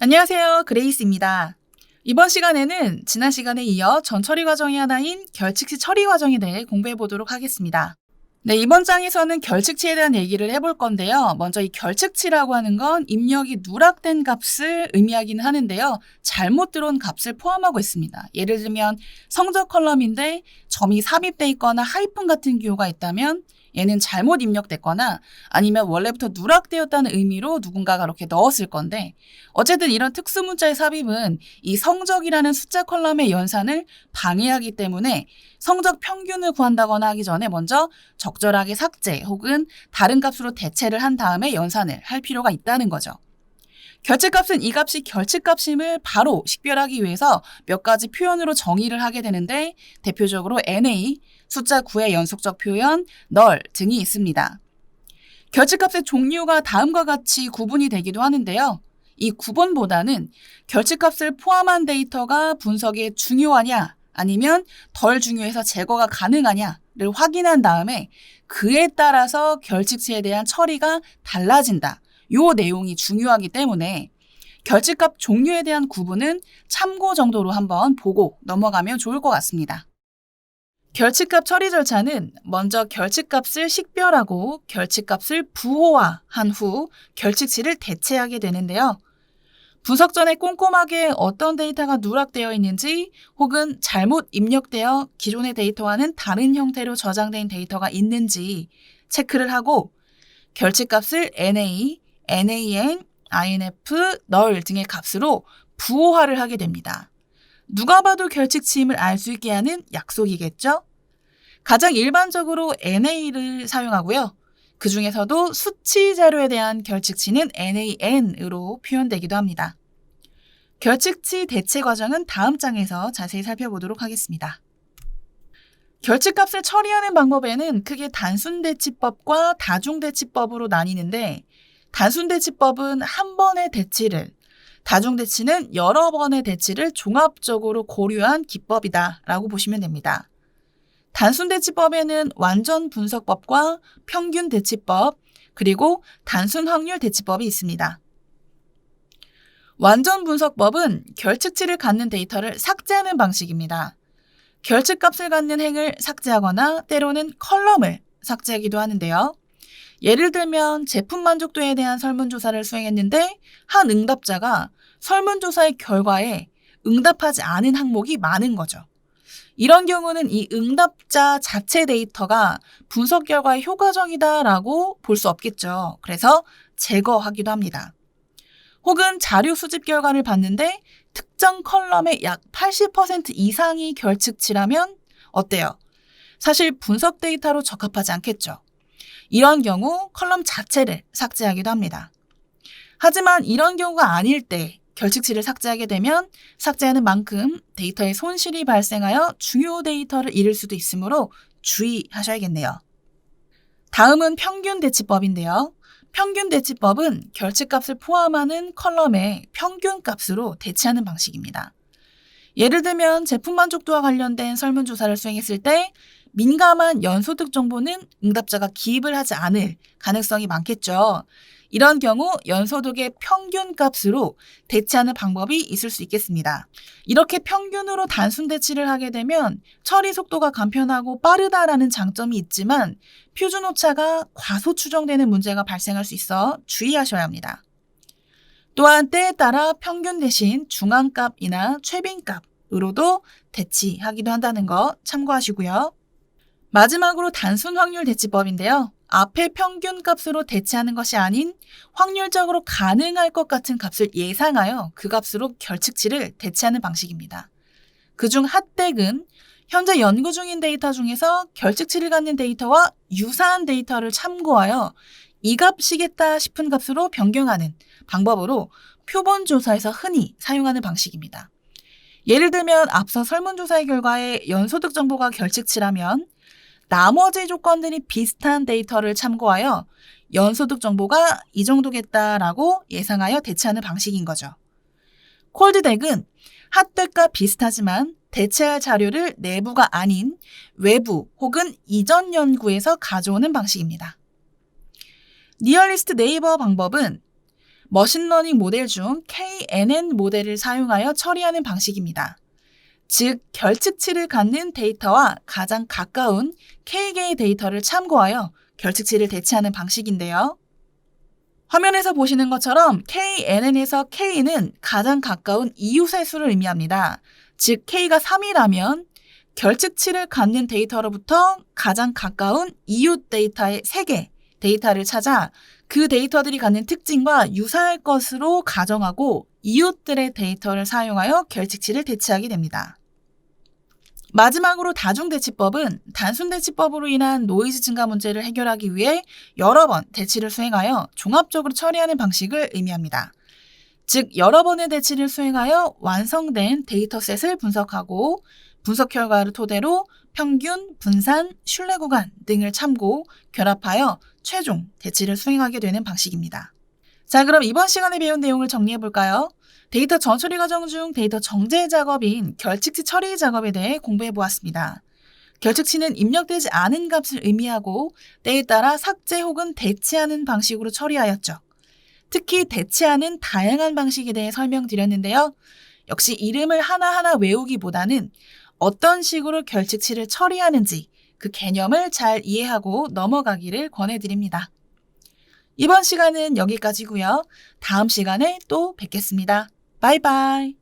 안녕하세요. 그레이스입니다. 이번 시간에는 지난 시간에 이어 전처리 과정이 하나인 결칙시 처리 과정에 대해 공부해 보도록 하겠습니다. 네, 이번 장에서는 결칙치에 대한 얘기를 해볼 건데요. 먼저 이 결칙치라고 하는 건 입력이 누락된 값을 의미하기는 하는데요. 잘못 들어온 값을 포함하고 있습니다. 예를 들면 성적 컬럼인데 점이 삽입돼 있거나 하이픈 같은 기호가 있다면 얘는 잘못 입력됐거나 아니면 원래부터 누락되었다는 의미로 누군가가 이렇게 넣었을 건데 어쨌든 이런 특수 문자의 삽입은 이 성적이라는 숫자 컬럼의 연산을 방해하기 때문에 성적 평균을 구한다거나 하기 전에 먼저 적절하게 삭제 혹은 다른 값으로 대체를 한 다음에 연산을 할 필요가 있다는 거죠. 결제값은 이 값이 결칙값임을 바로 식별하기 위해서 몇 가지 표현으로 정의를 하게 되는데 대표적으로 NA, 숫자 9의 연속적 표현, 널 등이 있습니다. 결칙값의 종류가 다음과 같이 구분이 되기도 하는데요. 이 구분보다는 결칙값을 포함한 데이터가 분석에 중요하냐 아니면 덜 중요해서 제거가 가능하냐를 확인한 다음에 그에 따라서 결칙치에 대한 처리가 달라진다. 요 내용이 중요하기 때문에 결칙값 종류에 대한 구분은 참고 정도로 한번 보고 넘어가면 좋을 것 같습니다. 결칙값 처리 절차는 먼저 결칙값을 식별하고 결칙값을 부호화한 후 결칙치를 대체하게 되는데요. 분석 전에 꼼꼼하게 어떤 데이터가 누락되어 있는지 혹은 잘못 입력되어 기존의 데이터와는 다른 형태로 저장된 데이터가 있는지 체크를 하고 결칙값을 NA, NaN, INF, 널 등의 값으로 부호화를 하게 됩니다. 누가 봐도 결칙치임을 알 수 있게 하는 약속이겠죠? 가장 일반적으로 NA를 사용하고요. 그 중에서도 수치 자료에 대한 결칙치는 NaN으로 표현되기도 합니다. 결칙치 대체 과정은 다음 장에서 자세히 살펴보도록 하겠습니다. 결칙값을 처리하는 방법에는 크게 단순대치법과 다중대치법으로 나뉘는데 단순대치법은 한 번의 대치를, 다중대치는 여러 번의 대치를 종합적으로 고려한 기법이다라고 보시면 됩니다. 단순대치법에는 완전분석법과 평균대치법, 그리고 단순확률대치법이 있습니다. 완전분석법은 결칙치를 갖는 데이터를 삭제하는 방식입니다. 결칙값을 갖는 행을 삭제하거나 때로는 컬럼을 삭제하기도 하는데요. 예를 들면 제품 만족도에 대한 설문조사를 수행했는데 한 응답자가 설문조사의 결과에 응답하지 않은 항목이 많은 거죠. 이런 경우는 이 응답자 자체 데이터가 분석 결과에 효과적이다라고 볼 수 없겠죠. 그래서 제거하기도 합니다. 혹은 자료 수집 결과를 봤는데 특정 컬럼의 약 80% 이상이 결칙치라면 어때요? 사실 분석 데이터로 적합하지 않겠죠. 이런 경우 컬럼 자체를 삭제하기도 합니다. 하지만 이런 경우가 아닐 때 결칙치를 삭제하게 되면 삭제하는 만큼 데이터에 손실이 발생하여 중요 데이터를 잃을 수도 있으므로 주의하셔야겠네요. 다음은 평균대치법인데요. 평균대치법은 결칙값을 포함하는 컬럼의 평균값으로 대치하는 방식입니다. 예를 들면 제품 만족도와 관련된 설문조사를 수행했을 때 민감한 연소득 정보는 응답자가 기입을 하지 않을 가능성이 많겠죠. 이런 경우 연소득의 평균값으로 대체하는 방법이 있을 수 있겠습니다. 이렇게 평균으로 단순 대치를 하게 되면 처리 속도가 간편하고 빠르다라는 장점이 있지만 표준 오차가 과소 추정되는 문제가 발생할 수 있어 주의하셔야 합니다. 또한 때에 따라 평균 대신 중앙값이나 최빈값으로도 대치하기도 한다는 거 참고하시고요. 마지막으로 단순 확률 대치법인데요. 앞에 평균값으로 대체하는 것이 아닌 확률적으로 가능할 것 같은 값을 예상하여 그 값으로 결칙치를 대체하는 방식입니다. 그중 핫덱은 현재 연구 중인 데이터 중에서 결칙치를 갖는 데이터와 유사한 데이터를 참고하여 이 값이겠다 싶은 값으로 변경하는 방법으로 표본조사에서 흔히 사용하는 방식입니다. 예를 들면 앞서 설문조사의 결과에 연소득 정보가 결칙치라면 나머지 조건들이 비슷한 데이터를 참고하여 연소득 정보가 이 정도겠다라고 예상하여 대체하는 방식인 거죠. 콜드덱은 핫덱과 비슷하지만 대체할 자료를 내부가 아닌 외부 혹은 이전 연구에서 가져오는 방식입니다. 니얼리스트 네이버 방법은 머신러닝 모델 중 KNN 모델을 사용하여 처리하는 방식입니다. 즉, 결측치를 갖는 데이터와 가장 가까운 K개의 데이터를 참고하여 결측치를 대체하는 방식인데요. 화면에서 보시는 것처럼 KNN에서 K는 가장 가까운 이웃의 수를 의미합니다. 즉, K가 3이라면 결측치를 갖는 데이터로부터 가장 가까운 이웃 데이터의 3개 데이터를 찾아 그 데이터들이 갖는 특징과 유사할 것으로 가정하고 이웃들의 데이터를 사용하여 결측치를 대체하게 됩니다. 마지막으로 다중대치법은 단순대치법으로 인한 노이즈 증가 문제를 해결하기 위해 여러 번 대치를 수행하여 종합적으로 처리하는 방식을 의미합니다. 즉, 여러 번의 대치를 수행하여 완성된 데이터셋을 분석하고 분석 결과를 토대로 평균, 분산, 신뢰 구간 등을 참고 결합하여 최종 대치를 수행하게 되는 방식입니다. 자, 그럼 이번 시간에 배운 내용을 정리해 볼까요? 데이터 전처리 과정 중 데이터 정제 작업인 결측치 처리 작업에 대해 공부해 보았습니다. 결측치는 입력되지 않은 값을 의미하고 때에 따라 삭제 혹은 대체하는 방식으로 처리하였죠. 특히 대체하는 다양한 방식에 대해 설명드렸는데요. 역시 이름을 하나하나 외우기보다는 어떤 식으로 결측치를 처리하는지 그 개념을 잘 이해하고 넘어가기를 권해드립니다. 이번 시간은 여기까지고요. 다음 시간에 또 뵙겠습니다. 바이바이.